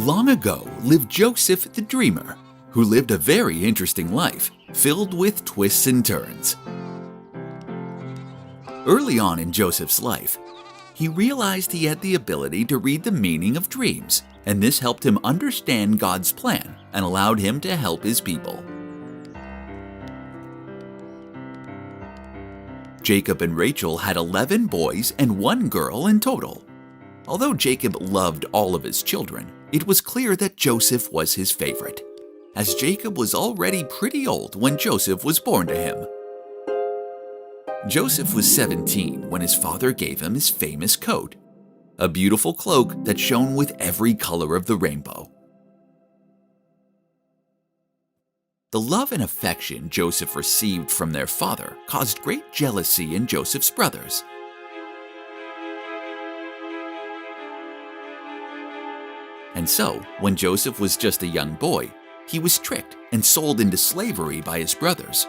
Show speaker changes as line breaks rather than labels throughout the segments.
Long ago lived Joseph the Dreamer, who lived a very interesting life, filled with twists and turns. Early on in Joseph's life, he realized he had the ability to read the meaning of dreams, and this helped him understand God's plan and allowed him to help his people. Jacob and Rachel had 11 boys and 1 girl in total. Although Jacob loved all of his children, it was clear that Joseph was his favorite, as Jacob was already pretty old when Joseph was born to him. Joseph was 17 when his father gave him his famous coat, a beautiful cloak that shone with every color of the rainbow. The love and affection Joseph received from their father caused great jealousy in Joseph's brothers. And so, when Joseph was just a young boy, he was tricked and sold into slavery by his brothers.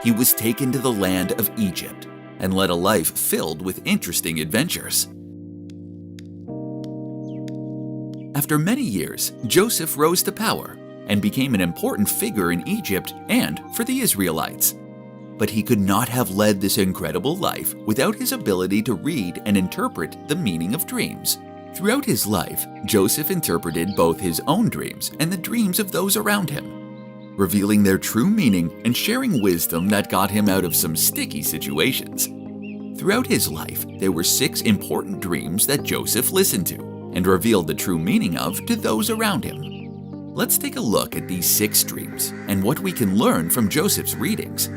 He was taken to the land of Egypt and led a life filled with interesting adventures. After many years, Joseph rose to power and became an important figure in Egypt and for the Israelites. But he could not have led this incredible life without his ability to read and interpret the meaning of dreams. Throughout his life, Joseph interpreted both his own dreams and the dreams of those around him, revealing their true meaning and sharing wisdom that got him out of some sticky situations. Throughout his life, there were 6 important dreams that Joseph listened to and revealed the true meaning of to those around him. Let's take a look at these 6 dreams and what we can learn from Joseph's readings.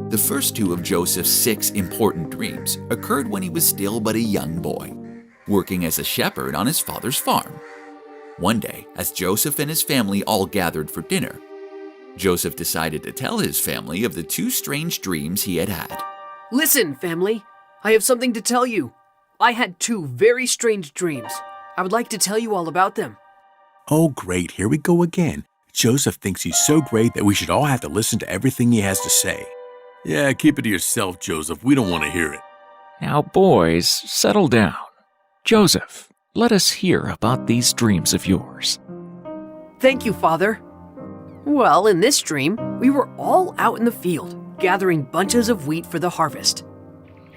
The first 2 of Joseph's 6 important dreams occurred when he was still but a young boy, working as a shepherd on his father's farm. One day, as Joseph and his family all gathered for dinner, Joseph decided to tell his family of the 2 strange dreams he had had.
Listen, family, I have something to tell you. I had 2 very strange dreams. I would like to tell you all about them.
Oh, great, here we go again. Joseph thinks he's so great that we should all have to listen to everything he has to say. Yeah, keep it to yourself, Joseph. We don't want to hear it.
Now, boys, settle down. Joseph, let us hear about these dreams of yours.
Thank you, Father. Well, in this dream, we were all out in the field, gathering bunches of wheat for the harvest.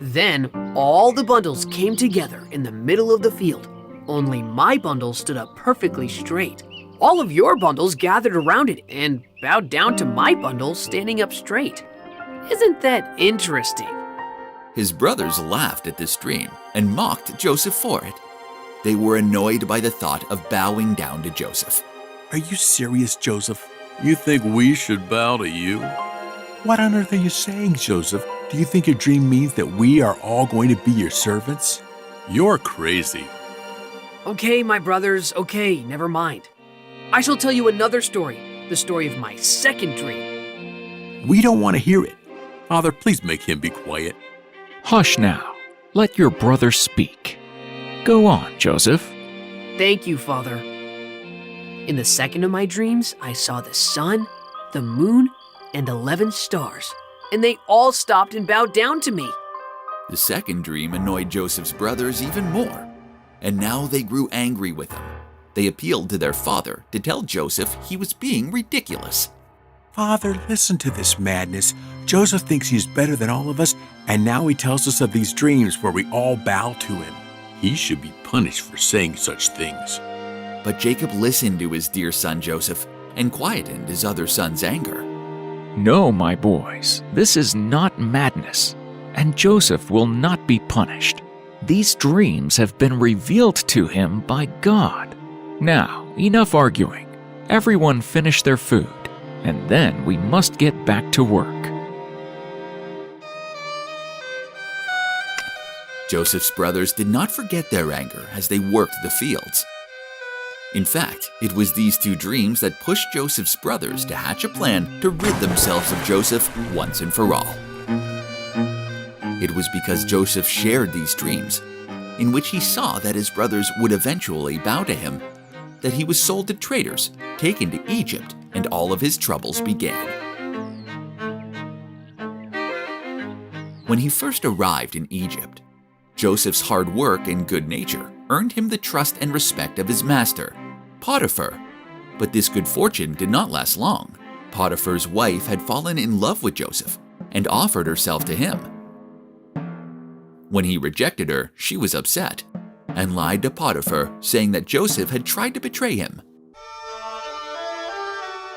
Then, all the bundles came together in the middle of the field. Only my bundle stood up perfectly straight. All of your bundles gathered around it and bowed down to my bundle standing up straight. Isn't that interesting?
His brothers laughed at this dream and mocked Joseph for it. They were annoyed by the thought of bowing down to Joseph.
Are you serious, Joseph?
You think we should bow to you?
What on earth are you saying, Joseph? Do you think your dream means that we are all going to be your servants?
You're crazy.
Okay, my brothers, okay, never mind. I shall tell you another story, the story of my second dream.
We don't want to hear it. Father, please make him be quiet.
Hush now. Let your brother speak. Go on, Joseph.
Thank you, Father. In the second of my dreams, I saw the sun, the moon, and 11 stars, and they all stopped and bowed down to me.
The second dream annoyed Joseph's brothers even more, and now they grew angry with him. They appealed to their father to tell Joseph he was being ridiculous.
Father, listen to this madness. Joseph thinks he's better than all of us, and now he tells us of these dreams where we all bow to him.
He should be punished for saying such things.
But Jacob listened to his dear son Joseph and quietened his other son's anger.
No, my boys, this is not madness, and Joseph will not be punished. These dreams have been revealed to him by God. Now, enough arguing. Everyone finish their food, and then we must get back to work.
Joseph's brothers did not forget their anger as they worked the fields. In fact, it was these 2 dreams that pushed Joseph's brothers to hatch a plan to rid themselves of Joseph once and for all. It was because Joseph shared these dreams, in which he saw that his brothers would eventually bow to him, that he was sold to traders, taken to Egypt, and all of his troubles began. When he first arrived in Egypt, Joseph's hard work and good nature earned him the trust and respect of his master, Potiphar. But this good fortune did not last long. Potiphar's wife had fallen in love with Joseph and offered herself to him. When he rejected her, she was upset and lied to Potiphar, saying that Joseph had tried to betray him.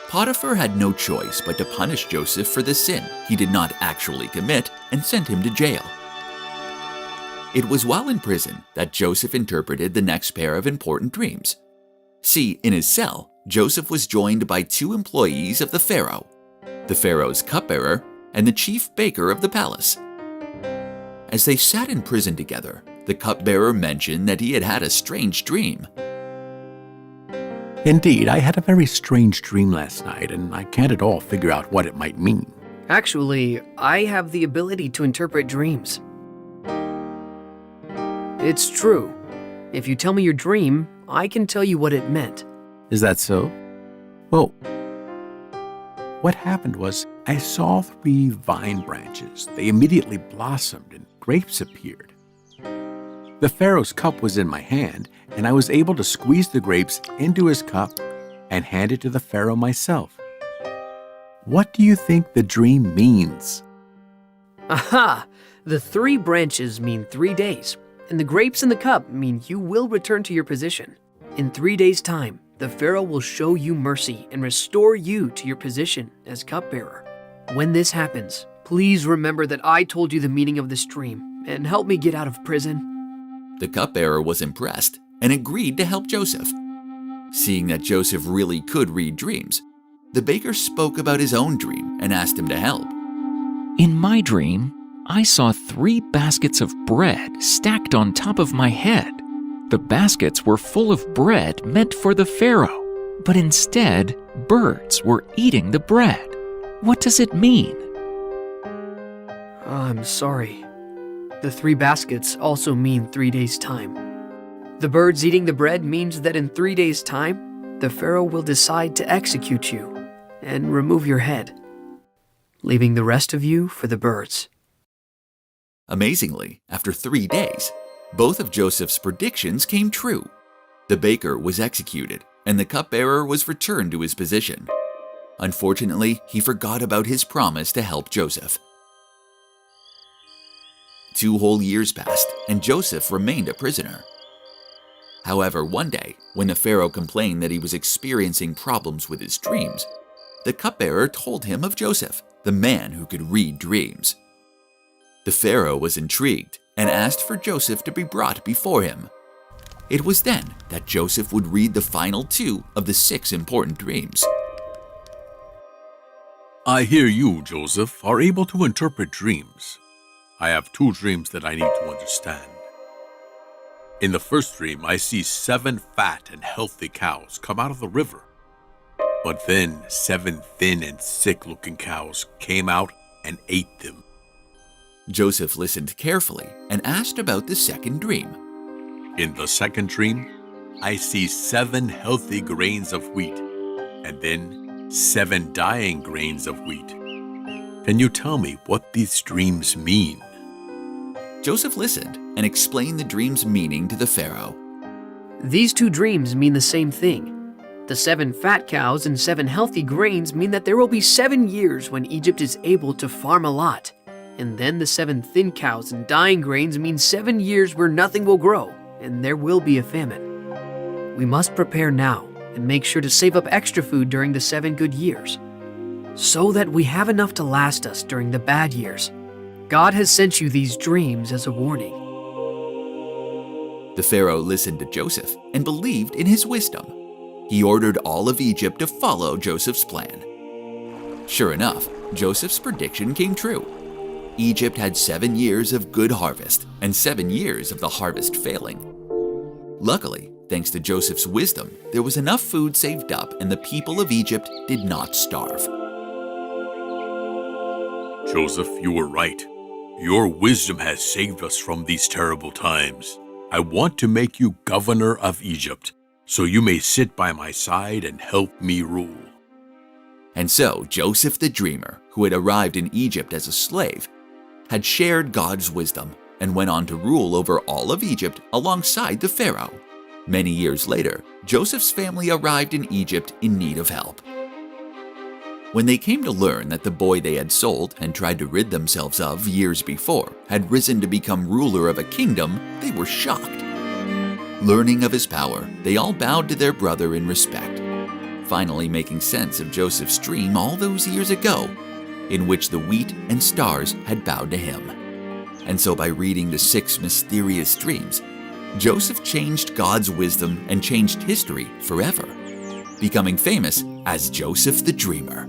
Potiphar had no choice but to punish Joseph for the sin he did not actually commit and sent him to jail. It was while in prison that Joseph interpreted the next pair of important dreams. See, in his cell, Joseph was joined by 2 employees of the Pharaoh's cupbearer and the chief baker of the palace. As they sat in prison together, the cupbearer mentioned that he had had a strange dream.
Indeed, I had a very strange dream last night, and I can't at all figure out what it might mean.
Actually, I have the ability to interpret dreams. It's true. If you tell me your dream, I can tell you what it meant.
Is that so? Well, what happened was I saw 3 vine branches. They immediately blossomed and grapes appeared. The Pharaoh's cup was in my hand, and I was able to squeeze the grapes into his cup and hand it to the Pharaoh myself. What do you think the dream means?
Aha! The 3 branches mean 3 days, and the grapes in the cup mean you will return to your position. In 3 days' time, the Pharaoh will show you mercy and restore you to your position as cupbearer. When this happens, please remember that I told you the meaning of this dream and help me get out of prison.
The cupbearer was impressed and agreed to help Joseph. Seeing that Joseph really could read dreams, the baker spoke about his own dream and asked him to help.
In my dream, I saw 3 baskets of bread stacked on top of my head. The baskets were full of bread meant for the Pharaoh, but instead, birds were eating the bread. What does it mean?
I'm sorry. The 3 baskets also mean 3 days' time. The birds eating the bread means that in 3 days' time, the Pharaoh will decide to execute you and remove your head, leaving the rest of you for the birds.
Amazingly, after 3 days, both of Joseph's predictions came true. The baker was executed, and the cupbearer was returned to his position. Unfortunately, he forgot about his promise to help Joseph. 2 whole years passed, and Joseph remained a prisoner. However, one day, when the Pharaoh complained that he was experiencing problems with his dreams, the cupbearer told him of Joseph, the man who could read dreams. The Pharaoh was intrigued and asked for Joseph to be brought before him. It was then that Joseph would read the final 2 of the 6 important dreams.
I hear you, Joseph, are able to interpret dreams. I have 2 dreams that I need to understand. In the first dream, I see 7 fat and healthy cows come out of the river. But then 7 thin and sick-looking cows came out and ate them.
Joseph listened carefully and asked about the second dream.
In the second dream, I see 7 healthy grains of wheat, and then 7 dying grains of wheat. Can you tell me what these dreams mean?
Joseph listened and explained the dream's meaning to the Pharaoh.
These 2 dreams mean the same thing. The 7 fat cows and 7 healthy grains mean that there will be 7 years when Egypt is able to farm a lot. And then the 7 thin cows and dying grains mean 7 years where nothing will grow, and there will be a famine. We must prepare now and make sure to save up extra food during the 7 good years, so that we have enough to last us during the bad years. God has sent you these dreams as a warning.
The Pharaoh listened to Joseph and believed in his wisdom. He ordered all of Egypt to follow Joseph's plan. Sure enough, Joseph's prediction came true. Egypt had 7 years of good harvest and 7 years of the harvest failing. Luckily, thanks to Joseph's wisdom, there was enough food saved up and the people of Egypt did not starve.
Joseph, you were right. Your wisdom has saved us from these terrible times. I want to make you governor of Egypt, so you may sit by my side and help me rule.
And so Joseph the dreamer, who had arrived in Egypt as a slave, had shared God's wisdom and went on to rule over all of Egypt alongside the Pharaoh. Many years later, Joseph's family arrived in Egypt in need of help. When they came to learn that the boy they had sold and tried to rid themselves of years before had risen to become ruler of a kingdom, they were shocked. Learning of his power, they all bowed to their brother in respect, finally making sense of Joseph's dream all those years ago, in which the wheat and stars had bowed to him. And so by reading the 6 mysterious dreams, Joseph changed God's wisdom and changed history forever, becoming famous as Joseph the Dreamer.